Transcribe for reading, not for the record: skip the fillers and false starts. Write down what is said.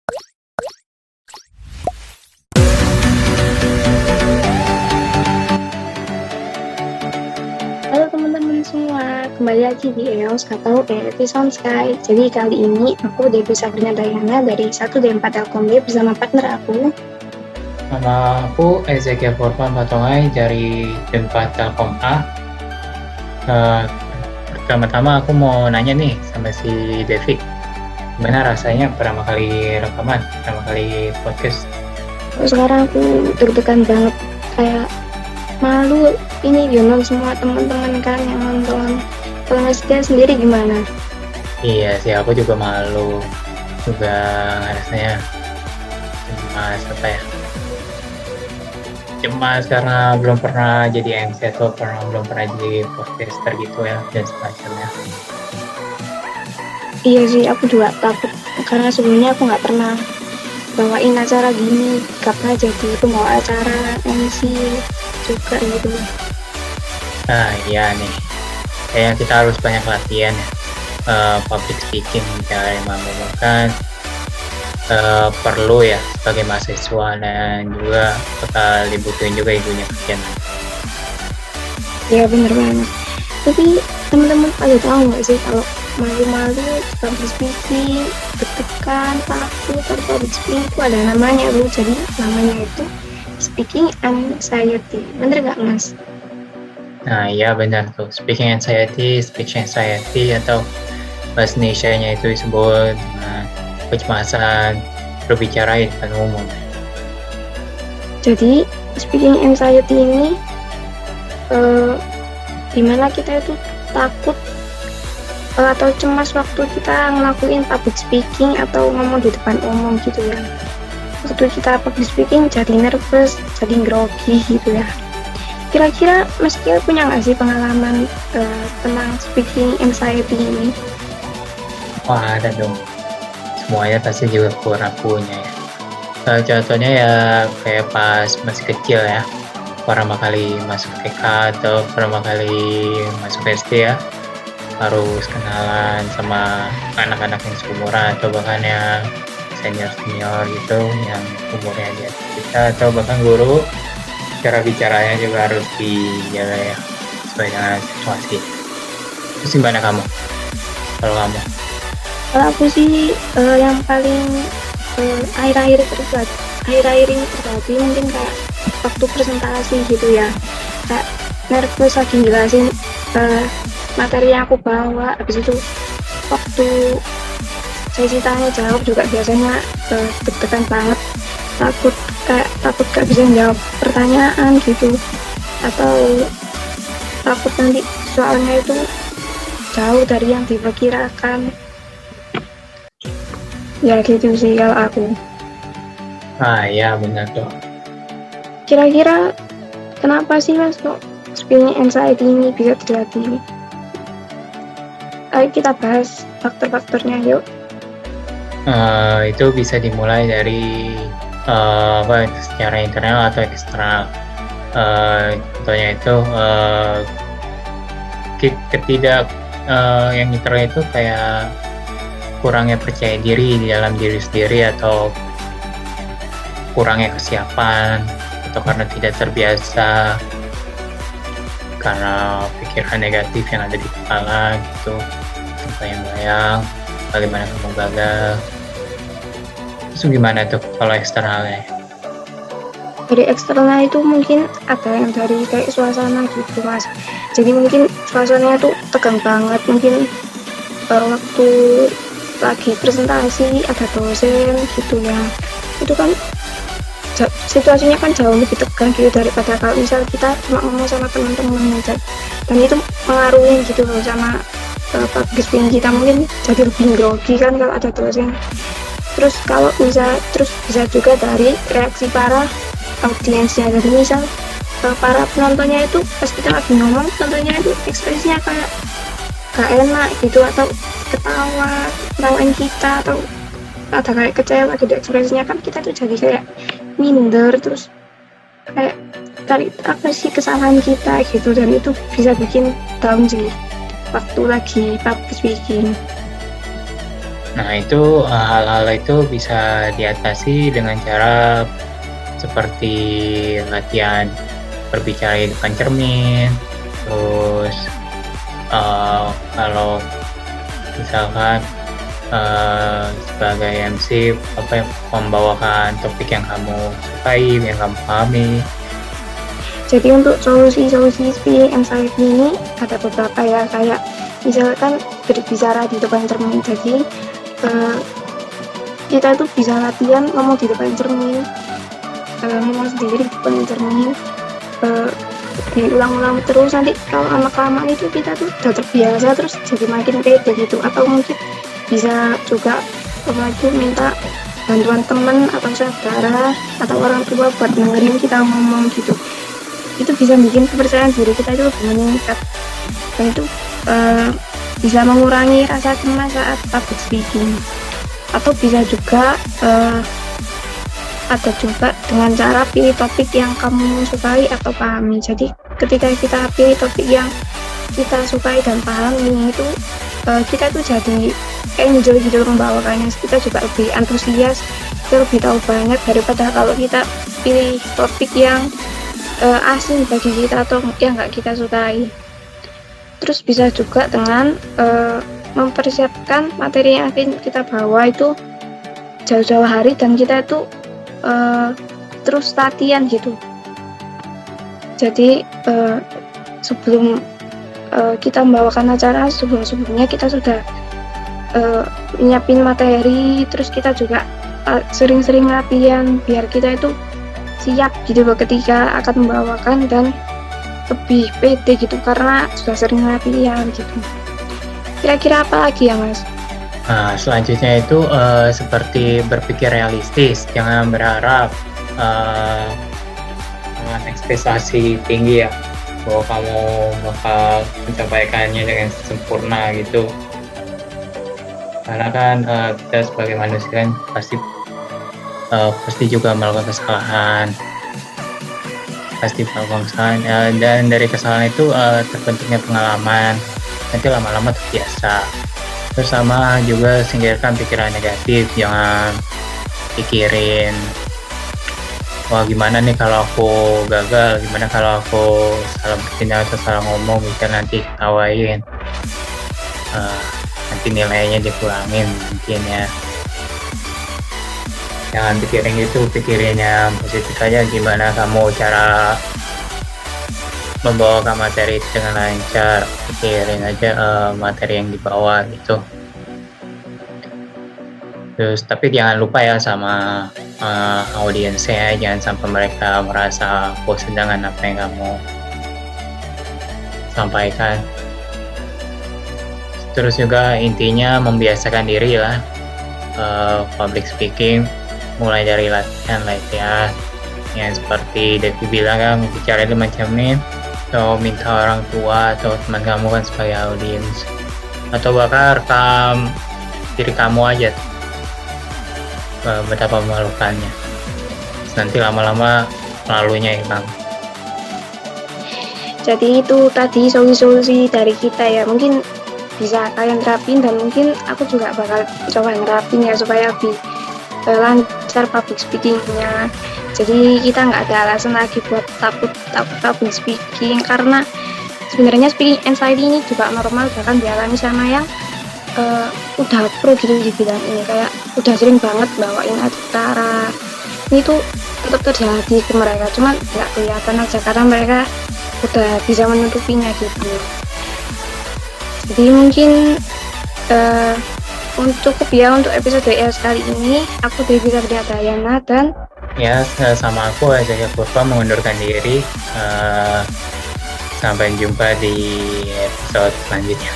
Halo teman-teman semua, kembali lagi di EOS atau EFP Sound Sky. Jadi kali ini aku Devi Sabrina Dayana dari 1D4 Telkom B bersama partner aku. Nama aku Ezekiel Forman Patongai dari D4 Telkom A. Pertama-tama aku mau nanya nih sama si Devi, gimana rasanya pertama kali rekaman, pertama kali podcast? Sekarang aku deg-degan banget, kayak malu ini nonton semua teman-teman kan yang nonton. Kalau Mas Dia sendiri gimana? Iya sih, aku juga malu, juga rasanya cemas karena belum pernah jadi MC atau belum pernah jadi podcaster gitu ya, dan semacamnya. Iya sih, aku juga takut karena sebelumnya aku nggak pernah bawain acara gini, karena jadi pembawa acara MC juga gitu. Nah iya nih, kayaknya kita harus banyak latihan ya. Public speaking misalnya memang perlu ya sebagai mahasiswa, dan juga bakal dibutuhin juga ibunya kalian. Ya bener banget. Tapi teman-teman ada tahu nggak sih kalau malu-malu public speaking, deg-degan, takut atau public speaking itu ada namanya loh. Jadi namanya itu speaking anxiety. Bener nggak Mas? Nah iya benar tuh, speaking anxiety atau bahasa Indonesia-nya itu disebut kecemasan berbicara di depan umum. Jadi speaking anxiety ini dimana kita itu takut atau cemas waktu kita ngelakuin public speaking atau ngomong di depan umum gitu ya. Waktu kita public speaking jadi nervous, jadi grogi gitu ya. Kira-kira Mas Kia punya nggak sih pengalaman tentang speaking anxiety ini? Wah ada dong, semuanya pasti juga kurang punya ya. Contohnya ya kayak pas masih kecil ya, pertama kali masuk TK atau pertama kali masuk SD ya, harus kenalan sama anak-anak yang seumuran atau bahkan yang senior gitu yang umurnya di atas kita, atau bahkan guru. Cara bicaranya juga harus dijaga ya, sesuai dengan situasi. Terus gimana kamu? Kalau kamu? Kalau aku sih yang paling akhir-akhir ini terjadi mungkin kayak waktu presentasi gitu ya, kayak nervous lagi jelasin materi yang aku bawa. Habis itu waktu sesi tanya jawab juga biasanya deg-degan banget, takut gak bisa jawab pertanyaan gitu, atau takut nanti soalnya itu jauh dari yang diperkirakan ya gitu sih kalau aku. Ah ya benar tuh. Kira-kira kenapa sih Mas kok speaking anxiety ini bisa terjadi? Ayo kita bahas faktor-faktornya yuk. Itu bisa dimulai dari secara internal atau eksternal. Contohnya itu yang internal itu kayak kurangnya percaya diri di dalam diri sendiri, atau kurangnya kesiapan, atau karena tidak terbiasa, karena pikiran negatif yang ada di kepala gitu, bayang-bayang bagaimana kamu gagal. Terus gimana tuh kalau eksternalnya? Dari eksternal itu mungkin ada yang dari kayak suasana gitu Mas. Jadi mungkin suasananya tuh tegang banget, mungkin waktu lagi presentasi ada dosen gitu ya, itu kan situasinya kan jauh lebih tegang gitu daripada kalau misal kita cuma ngomong sama teman-teman aja, dan itu mengaruhi gitu loh sama public speaking kita, mungkin jadi lebih grogi kan kalau ada dosen. Terus kalau bisa juga dari reaksi para audiensnya. Jadi misal para penontonnya itu pas kita lagi ngomong, penontonnya itu ekspresinya kayak gak enak gitu, atau ketawain kita, atau ada kayak kecewa gitu ekspresinya, kan kita tuh jadi kayak minder, terus kayak cari apa sih kesalahan kita gitu, dan itu bisa bikin down sih waktu lagi public speaking. Nah, itu hal-hal itu bisa diatasi dengan cara seperti latihan berbicara di depan cermin, terus kalau misalkan sebagai MC membawakan topik yang kamu sukai, yang kamu pahami. Jadi untuk solusi-solusi speaking anxiety ini ada beberapa ya, kayak misalkan berbicara di depan cermin. Jadi kita tuh bisa latihan ngomong di depan cermin, ngomong sendiri di depan cermin, diulang-ulang terus. Nanti kalau lama-kelamaan itu kita tuh udah terbiasa, terus jadi makin pede gitu. Atau mungkin bisa juga lagi minta bantuan teman atau saudara atau orang tua buat dengerin kita ngomong gitu. Itu bisa bikin kepercayaan diri kita itu lebih meningkat, dan itu bisa mengurangi rasa cemas saat public speaking. Atau bisa juga ada juga dengan cara pilih topik yang kamu sukai atau pahami. Jadi ketika kita pilih topik yang kita sukai dan pahami itu kita tuh jadi enjoy gitu membawakannya. Kita juga lebih antusias, kita lebih tahu banyak daripada kalau kita pilih topik yang asing bagi kita atau yang nggak kita sukai. Terus bisa juga dengan mempersiapkan materi yang akan kita bawa itu jauh-jauh hari, dan kita itu terus latihan gitu. Jadi sebelum kita membawakan acara, sebelumnya kita sudah nyiapin materi, terus kita juga sering-sering latihan biar kita itu siap gitu loh ketika akan membawakan, dan lebih pede gitu karena sudah sering latihan gitu. Kira-kira apa lagi ya Mas? Nah, selanjutnya itu seperti berpikir realistis, jangan berharap dengan ekspektasi tinggi ya, bahwa kamu bakal mencapaikannya dengan sempurna gitu. Karena kan kita sebagai manusia kan pasti juga melakukan kesalahan, dan dari kesalahan itu terbentuknya pengalaman, nanti lama-lama terbiasa. Terus sama juga singkirkan pikiran negatif, jangan pikirin wah gimana nih kalau aku gagal, gimana kalau aku salah bertindak atau salah ngomong, bisa nanti ketawain, nanti nilainya dikurangin mungkin ya. Jangan pikirin itu, pikirin yang positif aja, gimana kamu cara membawakan materi itu dengan lancar. Pikirin aja materi yang dibawa gitu. Terus tapi jangan lupa ya sama audiensnya, jangan sampai mereka merasa bosan dengan apa yang kamu sampaikan. Terus juga intinya membiasakan diri lah public speaking, mulai dari latihan yang seperti Devi bilang kan, bicara di cermin, atau minta orang tua atau teman kamu kan sebagai audiens, atau bahkan rekam diri kamu aja betapa memalukannya. Nanti lama-lama lalunya hilang. Jadi itu tadi solusi-solusi dari kita ya, mungkin bisa kalian terapin, dan mungkin aku juga bakal coba nerapin ya supaya lebih lancar public speakingnya. Jadi kita nggak ada alasan lagi buat takut public speaking, karena sebenarnya speaking anxiety ini juga normal, bahkan dialami sama yang udah pro gitu di bidang ini, kayak udah sering banget bawain acara. Ini tuh tetap terjadi ke mereka, cuma nggak kelihatan aja karena mereka udah bisa menutupinya gitu. Jadi mungkin untuk episode kali ini aku Devi Sabriadayana, dan ya sama aku Zaki Purba mengundurkan diri. Sampai jumpa di episode selanjutnya.